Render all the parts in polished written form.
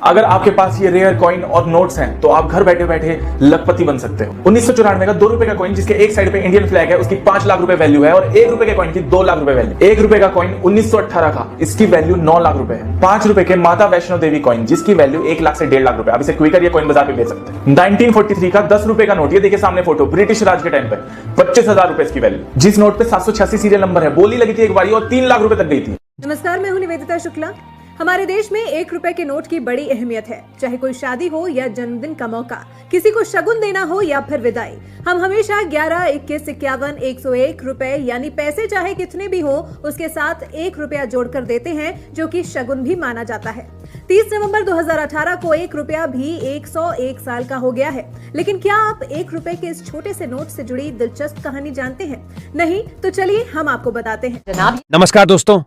अगर आपके पास ये रेयर कॉइन और नोट्स हैं तो आप घर बैठे बैठे लखपति बन सकते हो। 1994 का 2 रुपए का कॉइन जिसके एक साइड पे इंडियन फ्लैग है उसकी 5 लाख रुपए वैल्यू है और 1 रुपए के कॉइन की 2 लाख रुपए वैल्यू। 1 रुपए का कॉइन 1918 का, इसकी वैल्यू 9 लाख रुपए है। 5 रुपए के माता वैष्णो देवी कॉइन जिसकी वैल्यू 1 लाख से 1.5 लाख रुपए। आप इसे क्विकर या कॉइन बाजार पे बेच सकते हैं। 1943 का 10 रुपए का नोट, ये देखिए सामने फोटो, ब्रिटिश राज के टाइम पे 25,000 रुपए इसकी वैल्यू, जिस नोट पे 786 सीरियल नंबर है। बोली लगी थी एक बारी और 3 लाख रुपए तक गई थी। नमस्कार, मैं हूं निवेदिता शुक्ला। हमारे देश में 1 रुपए के नोट की बड़ी अहमियत है। चाहे कोई शादी हो या जन्मदिन का मौका, किसी को शगुन देना हो या फिर विदाई, हम हमेशा 11, 21, 51, 101 रुपए यानी पैसे चाहे कितने भी हो उसके साथ 1 रुपया जोड़कर देते हैं, जो कि शगुन भी माना जाता है। 30 नवंबर 2018 को 1 रुपया भी 101 साल का हो गया है। लेकिन क्या आप 1 रुपए के इस छोटे से नोट से जुड़ी दिलचस्प कहानी जानते हैं? नहीं तो चलिए हम आपको बताते हैं। नमस्कार दोस्तों,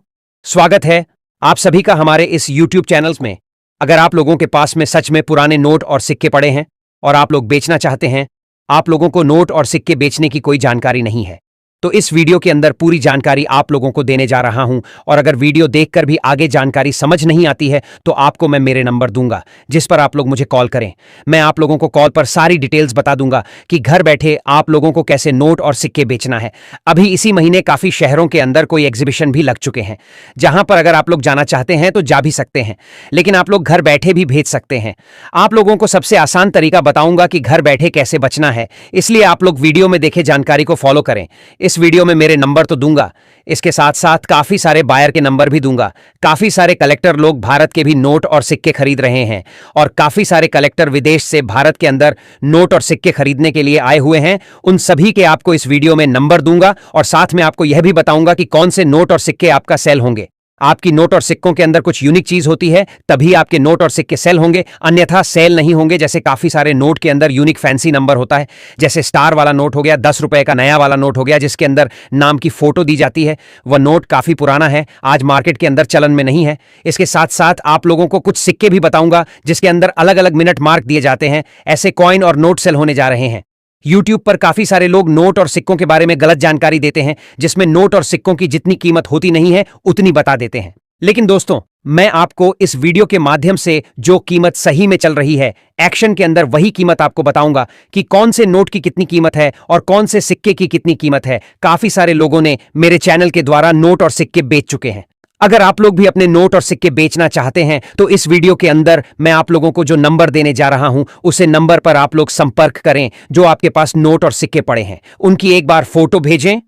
स्वागत है आप सभी का हमारे इस YouTube चैनल्स में। अगर आप लोगों के पास में सच में पुराने नोट और सिक्के पड़े हैं और आप लोग बेचना चाहते हैं, आप लोगों को नोट और सिक्के बेचने की कोई जानकारी नहीं है, तो इस वीडियो के अंदर पूरी जानकारी आप लोगों को देने जा रहा हूं। और अगर वीडियो देखकर भी आगे जानकारी समझ नहीं आती है तो आपको मैं मेरे नंबर दूंगा जिस पर आप लोग मुझे कॉल करें। मैं आप लोगों को कॉल पर सारी डिटेल्स बता दूंगा कि घर बैठे आप लोगों को कैसे नोट और सिक्के बेचना है। अभी इसी महीने काफी शहरों के अंदर कोई एग्जीबिशन भी लग चुके हैं, जहां पर अगर आप लोग जाना चाहते हैं तो जा भी सकते हैं, लेकिन आप लोग घर बैठे भी भेज सकते हैं। आप लोगों को सबसे आसान तरीका बताऊंगा कि घर बैठे कैसे बचना है, इसलिए आप लोग वीडियो में देखे जानकारी को फॉलो करें। इस वीडियो में मेरे नंबर तो दूंगा, इसके साथ साथ काफी सारे बायर के नंबर भी दूंगा। काफी सारे कलेक्टर लोग भारत के भी नोट और सिक्के खरीद रहे हैं और काफी सारे कलेक्टर विदेश से भारत के अंदर नोट और सिक्के खरीदने के लिए आए हुए हैं। उन सभी के आपको इस वीडियो में नंबर दूंगा और साथ में आपको यह भी बताऊंगा कि कौन से नोट और सिक्के आपका सेल होंगे। आपकी नोट और सिक्कों के अंदर कुछ यूनिक चीज होती है तभी आपके नोट और सिक्के सेल होंगे, अन्यथा सेल नहीं होंगे। जैसे काफी सारे नोट के अंदर यूनिक फैंसी नंबर होता है, जैसे स्टार वाला नोट हो गया, 10 रुपए का नया वाला नोट हो गया जिसके अंदर नाम की फोटो दी जाती है। वह नोट काफी पुराना है, आज मार्केट के अंदर चलन में नहीं है। इसके साथ साथ आप लोगों को कुछ सिक्के भी बताऊंगा जिसके अंदर अलग अलग मिनट मार्क दिए जाते हैं। ऐसे कॉइन और नोट सेल होने जा रहे हैं। YouTube पर काफी सारे लोग नोट और सिक्कों के बारे में गलत जानकारी देते हैं, जिसमें नोट और सिक्कों की जितनी कीमत होती नहीं है उतनी बता देते हैं। लेकिन दोस्तों, मैं आपको इस वीडियो के माध्यम से जो कीमत सही में चल रही है, एक्शन के अंदर वही कीमत आपको बताऊंगा कि कौन से नोट की कितनी कीमत है और कौन से सिक्के की कितनी कीमत है। काफी सारे लोगों ने मेरे चैनल के द्वारा नोट और सिक्के बेच चुके हैं। अगर आप लोग भी अपने नोट और सिक्के बेचना चाहते हैं तो इस वीडियो के अंदर मैं आप लोगों को जो नंबर देने जा रहा हूं उसे नंबर पर आप लोग संपर्क करें। जो आपके पास नोट और सिक्के पड़े हैं उनकी एक बार फोटो भेजें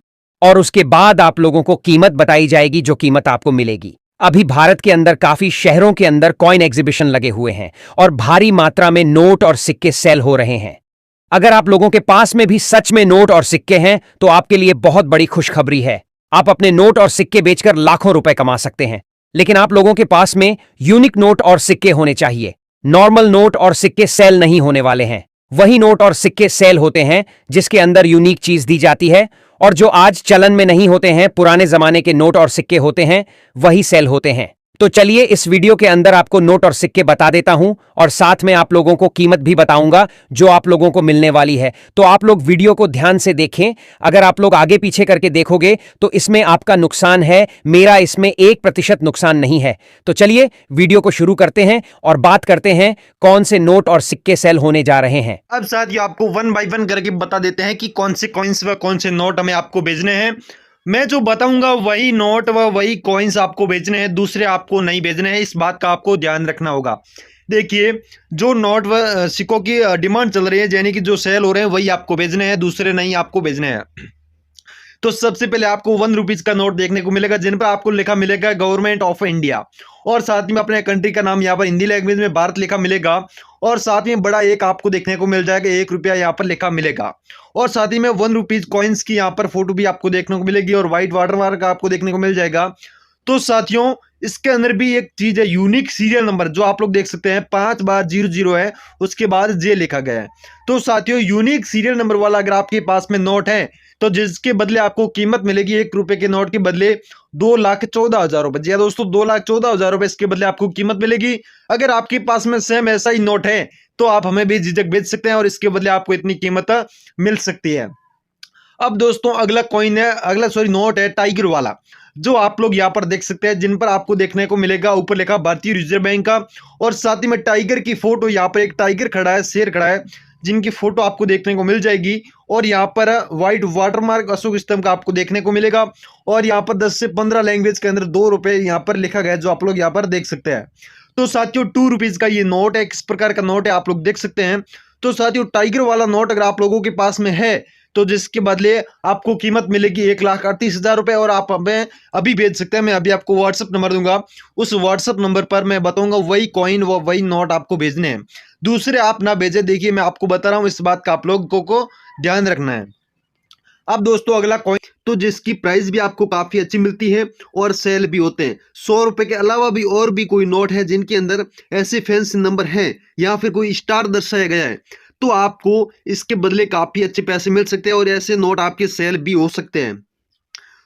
और उसके बाद आप लोगों को कीमत बताई जाएगी, जो कीमत आपको मिलेगी। अभी भारत के अंदर काफी शहरों के अंदर कॉइन एग्जीबिशन लगे हुए हैं और भारी मात्रा में नोट और सिक्के सेल हो रहे हैं। अगर आप लोगों के पास में भी सच में नोट और सिक्के हैं तो आपके लिए बहुत बड़ी खुशखबरी है। आप अपने नोट और सिक्के बेचकर लाखों रुपए कमा सकते हैं। लेकिन आप लोगों के पास में यूनिक नोट और सिक्के होने चाहिए। नॉर्मल नोट और सिक्के सेल नहीं होने वाले हैं। वही नोट और सिक्के सेल होते हैं जिसके अंदर यूनिक चीज दी जाती है और जो आज चलन में नहीं होते हैं, पुराने जमाने के नोट और सिक्के होते हैं, वही सेल होते हैं। तो चलिए इस वीडियो के अंदर आपको नोट और सिक्के बता देता हूं और साथ में आप लोगों को कीमत भी बताऊंगा जो आप लोगों को मिलने वाली है। तो आप लोग वीडियो को ध्यान से देखें। अगर आप लोग आगे पीछे करके देखोगे तो इसमें आपका नुकसान है, मेरा इसमें 1% नुकसान नहीं है। तो चलिए वीडियो को शुरू करते हैं और बात करते हैं कौन से नोट और सिक्के सेल होने जा रहे हैं। अब साथ ही आपको 1 बाय 1 करके बता देते हैं कि कौन से कॉइन्स व कौन से नोट हमें आपको भेजने हैं। मैं जो बताऊंगा वही नोट व वही कॉइन्स आपको भेजने हैं, दूसरे आपको नहीं भेजने हैं। इस बात का आपको ध्यान रखना होगा। देखिए, जो नोट व सिक्कों की डिमांड चल रही है, यानी कि जो सेल हो रहे हैं वही आपको भेजने हैं, दूसरे नहीं आपको भेजने हैं। तो सबसे पहले आपको 1 रुपीज का नोट देखने को मिलेगा जिन पर आपको लिखा मिलेगा गवर्नमेंट ऑफ इंडिया और साथ में अपने कंट्री का नाम यहाँ पर हिंदी लैंग्वेज में भारत लिखा मिलेगा और साथ में बड़ा एक आपको देखने को मिल जाएगा, 1 रुपया यहाँ पर लिखा मिलेगा और साथ ही में 1 रुपीज कॉइन्स की यहाँ पर फोटो भी आपको देखने को मिलेगी और व्हाइट वाटरमार्क आपको देखने को मिल जाएगा। तो साथियों, इसके अंदर भी एक चीज है, यूनिक सीरियल नंबर जो आप लोग देख सकते हैं 5 बार 00 है, उसके बाद जे लिखा गया है। तो साथियों, यूनिक सीरियल नंबर वाला अगर आपके पास में नोट है तो जिसके बदले आपको कीमत मिलेगी 1 रुपए के नोट के बदले 2,14,000 रुपए। जी दोस्तों, 2,14,000 रुपए इसके बदले आपको कीमत मिलेगी। अगर आपके पास में सेम ऐसा ही नोट है तो आप हमें भी झिझक बेच सकते हैं और इसके बदले आपको इतनी कीमत मिल सकती है। अब दोस्तों, अगला नोट है टाइगर वाला, जो आप लोग यहाँ पर देख सकते हैं, जिन पर आपको देखने को मिलेगा ऊपर लिखा भारतीय रिजर्व बैंक का, और साथ ही में टाइगर की फोटो, यहाँ पर एक टाइगर खड़ा है, शेर खड़ा है, जिनकी फोटो आपको देखने को मिल जाएगी। और यहाँ पर व्हाइट वाटरमार्क अशोक स्तंभ का आपको देखने को मिलेगा। और यहाँ पर 10 से 15 लैंग्वेज के अंदर 2 रुपए यहाँ पर लिखा गया है, जो आप लोग यहाँ पर देख सकते हैं। तो साथियों 2 रुपीज का ये नोट है, किस प्रकार का नोट है आप लोग देख सकते हैं। तो साथियों टाइगर वाला नोट अगर आप लोगों के पास में है तो जिसके बदले आपको कीमत मिलेगी 1,38,000 रुपए, और आप हमें अभी भेज सकते हैं। मैं अभी आपको व्हाट्सअप नंबर दूंगा, उस व्हाट्सअप नंबर पर मैं बताऊंगा वही कॉइन व वही नोट आपको भेजने हैं, दूसरे आप ना भेजे। देखिए मैं आपको बता रहा हूं, इस बात का आप लोगों को ध्यान रखना है। अब दोस्तों अगला कॉइन, तो जिसकी प्राइस भी आपको काफी अच्छी मिलती है और सेल भी होते हैं। 100 रुपए के अलावा भी और भी कोई नोट है जिनके अंदर ऐसे फैंसी नंबर हैं या फिर कोई स्टार दर्शाया गया है, तो आपको इसके बदले काफी अच्छे पैसे मिल सकते हैं और ऐसे नोट आपके सेल भी हो सकते हैं।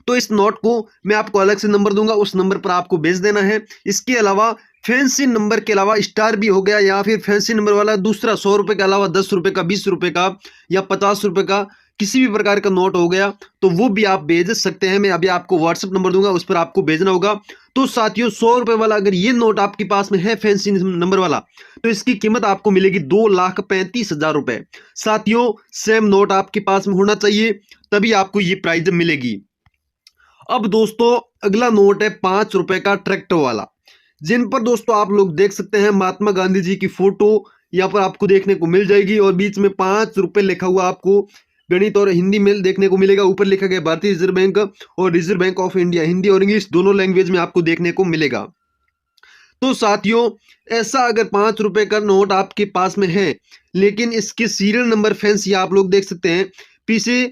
तो इस नोट को मैं आपको अलग से नंबर दूंगा, उस नंबर पर आपको भेज देना है। इसके अलावा फैंसी नंबर के अलावा स्टार भी हो गया, या फिर फैंसी नंबर वाला दूसरा 100 रुपए के अलावा 10 रुपए का, 20 रुपए का या 50 रुपए का किसी भी प्रकार का नोट हो गया, तो वो भी आप भेज सकते हैं। मैं अभी आपको व्हाट्सएप नंबर दूंगा, उस पर आपको भेजना होगा। तो साथियों 100 रुपए वाला अगर ये नोट आपके पास में है फैंसी नंबर वाला, तो इसकी कीमत आपको मिलेगी 2,35,000 रुपए। साथियों सेम नोट आपके पास में होना चाहिए, तभी आपको ये प्राइज मिलेगी। अब दोस्तों अगला नोट है 5 रुपए का ट्रैक्टर वाला, जिन पर दोस्तों आप लोग देख सकते हैं महात्मा गांधी जी की फोटो यहाँ पर आपको देखने को मिल जाएगी, और बीच में 5 रुपए लिखा हुआ आपको गणित और हिंदी में देखने को मिलेगा। ऊपर लिखा गया भारतीय रिजर्व बैंक और reserve bank of India, Hindi और इंग्लिश दोनों लैंग्वेज में आपको देखने को मिलेगा। तो साथियों ऐसा अगर 5 रुपए का नोट आपके पास में है, लेकिन इसके सीरियल नंबर फैंसी आप लोग देख सकते हैं पीछे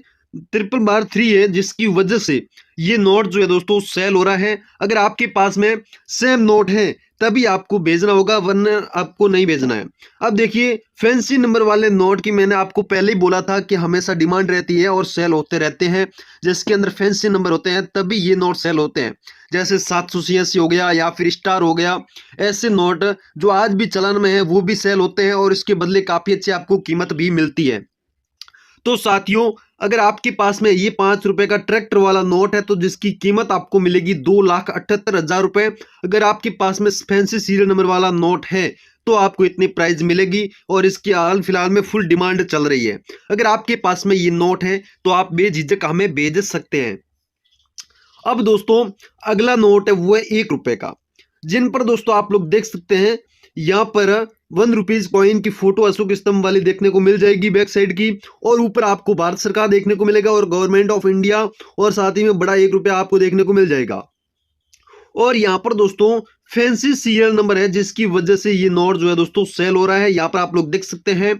333 है, जिसकी वजह से ये नोट जो है दोस्तों सेल हो रहा है। अगर आपके पास में सेम नोट है तभी आपको भेजना होगा, वरना आपको नहीं भेजना है। अब देखिए फैंसी नंबर वाले नोट की मैंने आपको पहले ही बोला था कि हमेशा डिमांड रहती है और सेल होते रहते हैं, जिसके अंदर फैंसी नंबर होते हैं तभी ये नोट सेल होते हैं। जैसे 786 हो गया या फिर स्टार हो गया, ऐसे नोट जो आज भी चलन में है वो भी सेल होते हैं और इसके बदले काफी अच्छी आपको कीमत भी मिलती है। तो साथियों अगर आपके पास में ये 5 रुपए का ट्रैक्टर वाला नोट है, तो जिसकी कीमत आपको मिलेगी 2,78,000 रुपए। अगर आपके पास में फैंसी सीरियल नंबर वाला नोट है तो आपको इतनी प्राइस मिलेगी, और इसकी हाल फिलहाल में फुल डिमांड चल रही है। अगर आपके पास में ये नोट है तो आप बेझिझक हमें भेज सकते हैं। अब दोस्तों अगला नोट है वो है 1 रुपए का, जिन पर दोस्तों आप लोग देख सकते हैं यहाँ पर 1 रुपीज कॉइन की फोटो अशोक स्तंभ वाली देखने को मिल जाएगी बैक साइड की, और ऊपर आपको भारत सरकार देखने को मिलेगा और गवर्नमेंट ऑफ इंडिया, और साथ ही में बड़ा 1 रुपया आपको देखने को मिल जाएगा। और यहाँ पर दोस्तों फैंसी सीरियल नंबर है, जिसकी वजह से ये नोट जो है दोस्तों सेल हो रहा है। यहाँ पर आप लोग देख सकते हैं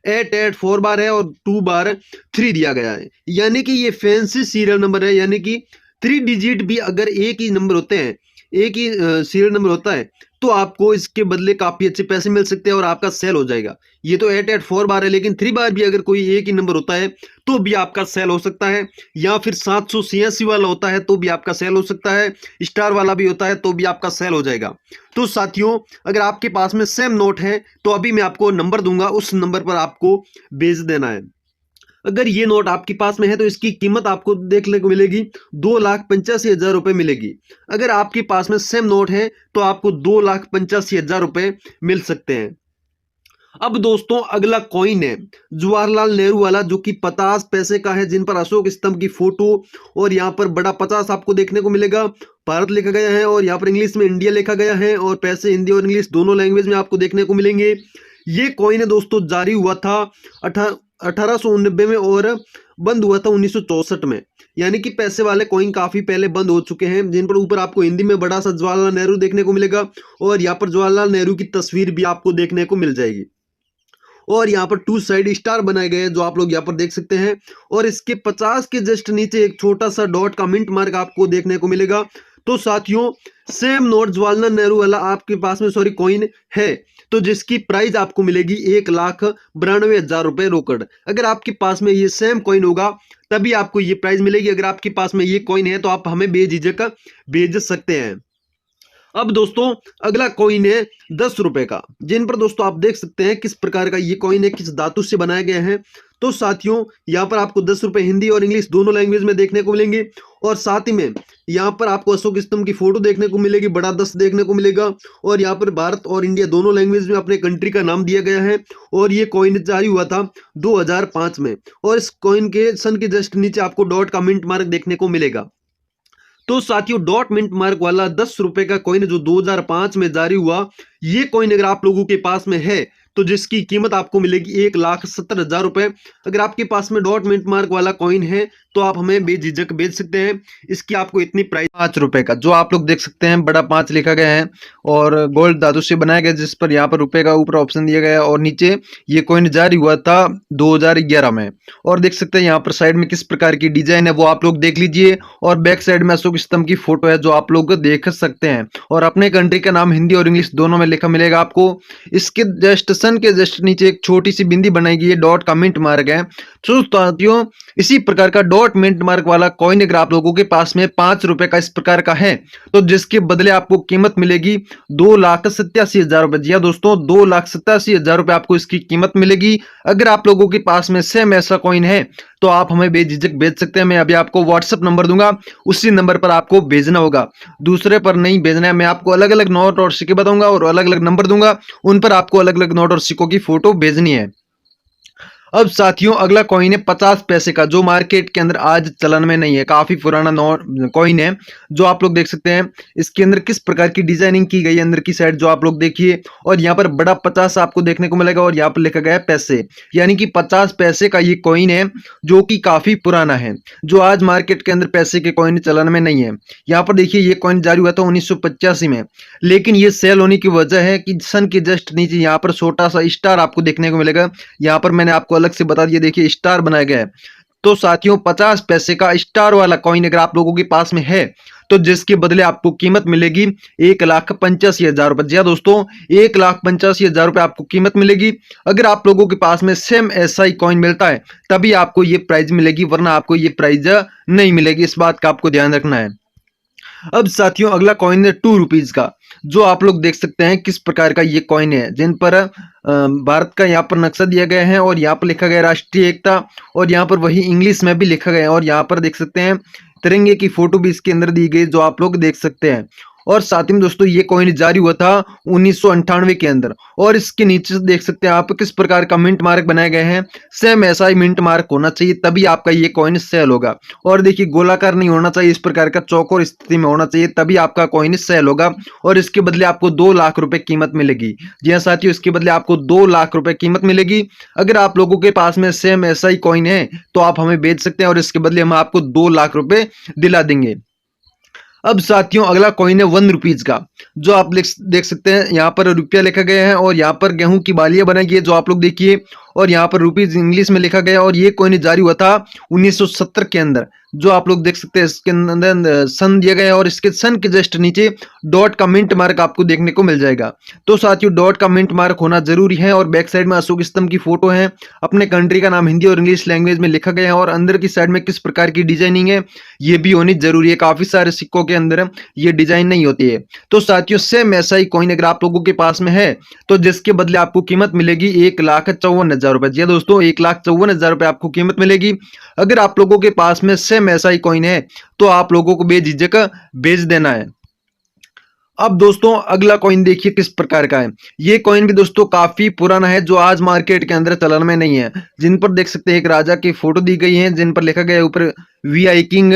884 बार है और 2 बार 3 दिया गया है, यानी कि ये फैंसी सीरियल नंबर है, यानी कि 3 डिजिट भी अगर एक ही नंबर होते हैं, एक ही सीरियल नंबर होता है, तो आपको इसके बदले काफी अच्छे पैसे मिल सकते हैं और आपका सेल हो जाएगा। ये तो 884 बार है, लेकिन 3 बार भी अगर कोई एक ही नंबर होता है तो भी आपका सेल हो सकता है, या फिर 786 वाला होता है तो भी आपका सेल हो सकता है, स्टार वाला भी होता है तो भी आपका सेल हो जाएगा। तो साथियों अगर आपके पास में सेम नोट है तो अभी मैं आपको नंबर दूंगा, उस नंबर पर आपको भेज देना है। अगर ये नोट आपके पास में है तो इसकी कीमत आपको देखने को मिलेगी 2,85,000 रुपए मिलेगी। अगर आपके पास में सेम नोट है तो आपको 2,85,000 रुपए मिल सकते हैं। अब दोस्तों अगला कॉइन है जवाहरलाल नेहरू वाला, जो कि 50 पैसे का है, जिन पर अशोक स्तंभ की फोटो और यहाँ पर बड़ा 50 आपको देखने को मिलेगा, भारत लिखा गया है और यहाँ पर इंग्लिश में इंडिया लिखा गया है, और पैसे हिंदी और इंग्लिश दोनों लैंग्वेज में आपको देखने को मिलेंगे। ये कॉइन है दोस्तों जारी हुआ था 1889 में और बंद हुआ था 1964 में, यानी कि पैसे वाले कॉइन काफी पहले बंद हो चुके हैं, जिन पर ऊपर आपको हिंदी में बड़ा सा जवाहरलाल नेहरू देखने को मिलेगा, और यहाँ पर जवाहरलाल नेहरू की तस्वीर भी आपको देखने को मिल जाएगी, और यहाँ पर 2 साइड स्टार बनाए गए हैं जो आप लोग यहाँ पर देख सकते हैं, और इसके 50 के जस्ट नीचे एक छोटा सा डॉट का मिंट मार्क आपको देखने को मिलेगा। तो साथियों सेम नोट जवाहरलाल नेहरू वाला आपके पास में कॉइन है, तो जिसकी प्राइस आपको मिलेगी 1,92,000 रुपए रोकड़। अगर आपके पास में ये सेम कॉइन होगा तभी आपको ये प्राइस मिलेगी। अगर आपके पास में ये कॉइन है तो आप हमें बेझिझक भेज सकते हैं। अब दोस्तों अगला कॉइन है 10 रुपए का, जिन पर दोस्तों आप देख सकते हैं किस प्रकार का ये कॉइन है, किस धातु से बनाया गया है। तो साथियों यहाँ पर आपको 10 रुपए हिंदी और इंग्लिश दोनों लैंग्वेज में देखने को मिलेंगे और साथ ही में यहाँ पर आपको अशोक स्तंभ की फोटो देखने को मिलेगी, बड़ा 10 देखने को मिलेगा और यहाँ पर भारत और इंडिया दोनों लैंग्वेज में अपने कंट्री का नाम दिया गया है। और ये कॉइन जारी हुआ था 2005 में और इस कॉइन के सन के जस्ट नीचे आपको डॉट का मिंट मार्क देखने को मिलेगा। तो साथियों डॉट मिंट मार्क वाला 10 रुपए का कॉइन जो 2005 में जारी हुआ, ये कॉइन अगर आप लोगों के पास में है तो जिसकी कीमत आपको मिलेगी 1,70,000 रुपए। अगर आपके पास में डॉट मिंट मार्क वाला कॉइन है तो आप हमें बेझिझक बेच सकते हैं। इसकी आपको इतनी प्राइस 5 रुपए का, जो आप लोग देख सकते हैं बड़ा 5 लिखा गया है और गोल्ड धातु से बनाया गया, जिस पर यहाँ पर रुपए का ऊपर ऑप्शन दिया गया है और नीचे ये कॉइन जारी हुआ था 2011 में। और देख सकते हैं यहाँ पर साइड में किस प्रकार की डिजाइन है वो आप लोग देख लीजिए और बैक साइड में अशोक स्तंभ की फोटो है जो आप लोग देख सकते हैं और अपने कंट्री का नाम हिंदी और इंग्लिश दोनों में लिखा मिलेगा आपको। इसके जस्ट सन के जस्ट नीचे एक छोटी सी बिंदी बनाई गई है, डॉट का मिंट मार्क है। तो साथियों इसी प्रकार का डॉट मिंट मार्क वाला कॉइन अगर आप लोगों के पास में 5 रुपए का इस प्रकार का है तो जिसके बदले आपको कीमत मिलेगी 2,87,000 रुपए। जी हाँ दोस्तों 2,87,000 रुपए आपको इसकी कीमत मिलेगी। अगर आप लोगों के पास में सेम ऐसा कॉइन है तो आप हमें बेझिझक भेज सकते हैं। मैं अभी आपको व्हाट्सएप नंबर दूंगा, उसी नंबर पर आपको भेजना होगा, दूसरे पर नहीं भेजना है। मैं आपको अलग अलग नोट और सिक्के बताऊंगा और अलग अलग नंबर दूंगा, उन पर आपको अलग अलग नोट और सिक्कों की फोटो भेजनी है। अब साथियों अगला कॉइन है 50 पैसे का, जो मार्केट के अंदर आज चलन में नहीं है, काफी पुराना कॉइन है जो आप लोग देख सकते हैं। इसके अंदर किस प्रकार की डिजाइनिंग की गई है अंदर की साइड जो आप लोग देखिए, और यहाँ पर बड़ा 50 आपको देखने को मिलेगा और यहाँ पर लिखा गया है पैसे, यानी कि 50 पैसे का ये कॉइन है जो कि काफी पुराना है, जो आज मार्केट के अंदर पैसे के कॉइन चलन में नहीं है। यहाँ पर देखिए ये कॉइन जारी हुआ था 1985 में, लेकिन ये सेल होने की वजह है कि सन के जस्ट नीचे यहाँ पर छोटा सा स्टार आपको देखने को मिलेगा। यहाँ पर मैंने आपको अलग से बता दिया, देखिए स्टार बनाया गया है। तो साथियों 50 पैसे का स्टार वाला कॉइन अगर आप लोगों के पास में है तो जिसके बदले आपको कीमत मिलेगी 1,85,000 रुपए। जी हाँ दोस्तों 1,85,000 रुपए आपको कीमत मिलेगी। अगर आप लोगों के पास में सेम ऐसा ही कॉइन मिलता है तभी आपको ये प्राइस मिलेगी, वरना आपको ये प्राइस नहीं मिलेगी। इस बात का आपको ध्यान रखना है। अब साथियों अगला कॉइन है 2 रुपीज का, जो आप लोग देख सकते हैं किस प्रकार का ये कॉइन है, जिन पर भारत का यहाँ पर नक्शा दिया गया है और यहाँ पर लिखा गया राष्ट्रीय एकता, और यहाँ पर वही इंग्लिश में भी लिखा गया है और यहाँ पर देख सकते हैं तिरंगे की फोटो भी इसके अंदर दी गई जो आप लोग देख सकते हैं। और साथ ही में दोस्तों ये कॉइन जारी हुआ था 1998 के अंदर, और इसके नीचे देख सकते हैं आप किस प्रकार का मिंट मार्क बनाए गए हैं। सेम ऐसा ही मिंट मार्क होना चाहिए तभी आपका ये कॉइन सेल होगा। और देखिए गोलाकार नहीं होना चाहिए, इस प्रकार का चौकोर स्थिति में होना चाहिए तभी आपका कॉइन सेल होगा। और इसके बदले आपको 2 लाख रुपए कीमत मिलेगी। जी हाँ साथियों इसके बदले आपको 2 लाख रुपए कीमत मिलेगी। अगर आप लोगों के पास में सेम ऐसा ही कॉइन है तो आप हमें बेच सकते हैं और इसके बदले हम आपको 2 लाख रुपए दिला देंगे। अब साथियों अगला कॉइन है 1 रुपीज का, जो आप देख सकते हैं यहाँ पर रुपया लिखा गया है और यहाँ पर गेहूं की बालियां बनाई गई है जो आप लोग देखिए, और यहाँ पर रुपीज इंग्लिश में लिखा गया। और ये कॉइन जारी हुआ था 1970 के अंदर, जो आप लोग देख सकते हैं इसके अंदर सन दिया गया है और इसके सन के जस्ट नीचे डॉट का मिंट मार्क आपको देखने को मिल जाएगा। तो साथियों डॉट का मिंट मार्क होना जरूरी है और बैक साइड में अशोक स्तंभ की फोटो है, अपने कंट्री का नाम हिंदी और इंग्लिश लैंग्वेज में लिखा गया है और अंदर की साइड में किस प्रकार की डिजाइनिंग है ये भी होनी जरूरी है। काफी सारे सिक्कों के अंदर ये डिजाइन नहीं होती है। तो साथियों सेम ऐसा ही कॉइन अगर आप लोगों के पास में है तो जिसके बदले आपको कीमत मिलेगी 1,54,000 रुपए। जी दोस्तों 1,54,000 रुपए आपको कीमत मिलेगी। अगर आप लोगों के पास में सेम ऐसा ही कॉइन है तो आप लोगों को बेझिझक बेच देना है। अब दोस्तों अगला कॉइन देखिए किस प्रकार का है। ये कॉइन भी दोस्तों काफी पुराना है जो आज मार्केट के अंदर चलन में नहीं है, जिन पर देख सकते हैं एक राजा की फोटो दी गई है जिन पर लिखा गया है ऊपर VI किंग,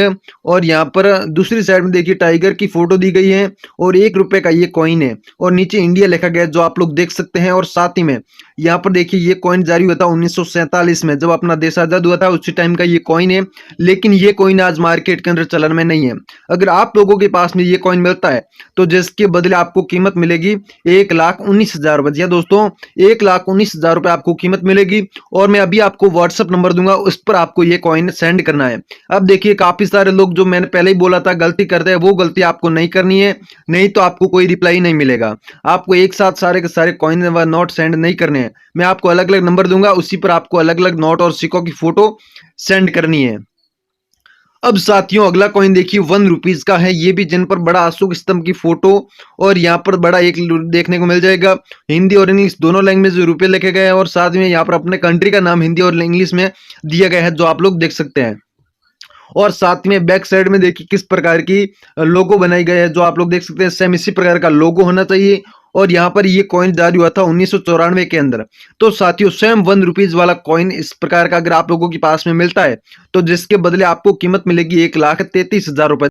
और यहाँ पर दूसरी साइड में देखिए टाइगर की फोटो दी गई है और 1 रुपए का ये कॉइन है और नीचे इंडिया लिखा गया है जो आप लोग देख सकते हैं। और साथ ही में यहाँ पर देखिए ये कॉइन जारी हुआ था 1947 में, जब अपना देश आजाद हुआ था उसी टाइम का ये कॉइन है, लेकिन ये कॉइन आज मार्केट के अंदर चलन में नहीं है। अगर आप लोगों के पास में ये कॉइन मिलता है तो जिसके बदले आपको कीमत मिलेगी 1,19,000 रुपए। दोस्तों 1,19,000 रुपए आपको कीमत मिलेगी और मैं अभी आपको व्हाट्सएप नंबर दूंगा, उस पर आपको ये कॉइन सेंड करना है। अब देखिए काफी सारे लोग जो मैंने पहले ही बोला था गलती करते हैं, वो गलती आपको नहीं करनी है, नहीं तो आपको कोई रिप्लाई नहीं मिलेगा। आपको एक साथ सारे के सारे कॉइन व नोट सेंड नहीं करने हैं, मैं आपको अलग अलग नंबर दूंगा, उसी पर आपको अलग अलग नोट और सिक्कों की फोटो सेंड करनी है। अब साथियों अगला कॉइन देखिए 1 रुपीज का है। ये भी जिन पर बड़ा अशोक स्तंभ की फोटो और यहाँ पर बड़ा एक देखने को मिल जाएगा। हिंदी और इंग्लिश दोनों लैंग्वेज में रुपये लिखे गए हैं और साथ में यहाँ पर अपने कंट्री का नाम हिंदी और इंग्लिश में दिया गया है, जो आप लोग देख सकते हैं। और साथ में बैक साइड में देखिए किस प्रकार की लोगो बनाई गई है, जो आप लोग देख सकते हैं। सेम इसी प्रकार का लोगो होना चाहिए। और यहाँ पर ये कॉइन जारी हुआ था 1994 के अंदर। तो साथियों सेम 1 रुपीज वाला कॉइन इस प्रकार का अगर आप लोगों के पास में मिलता है तो जिसके बदले आपको कीमत मिलेगी 1,33,000 रुपए।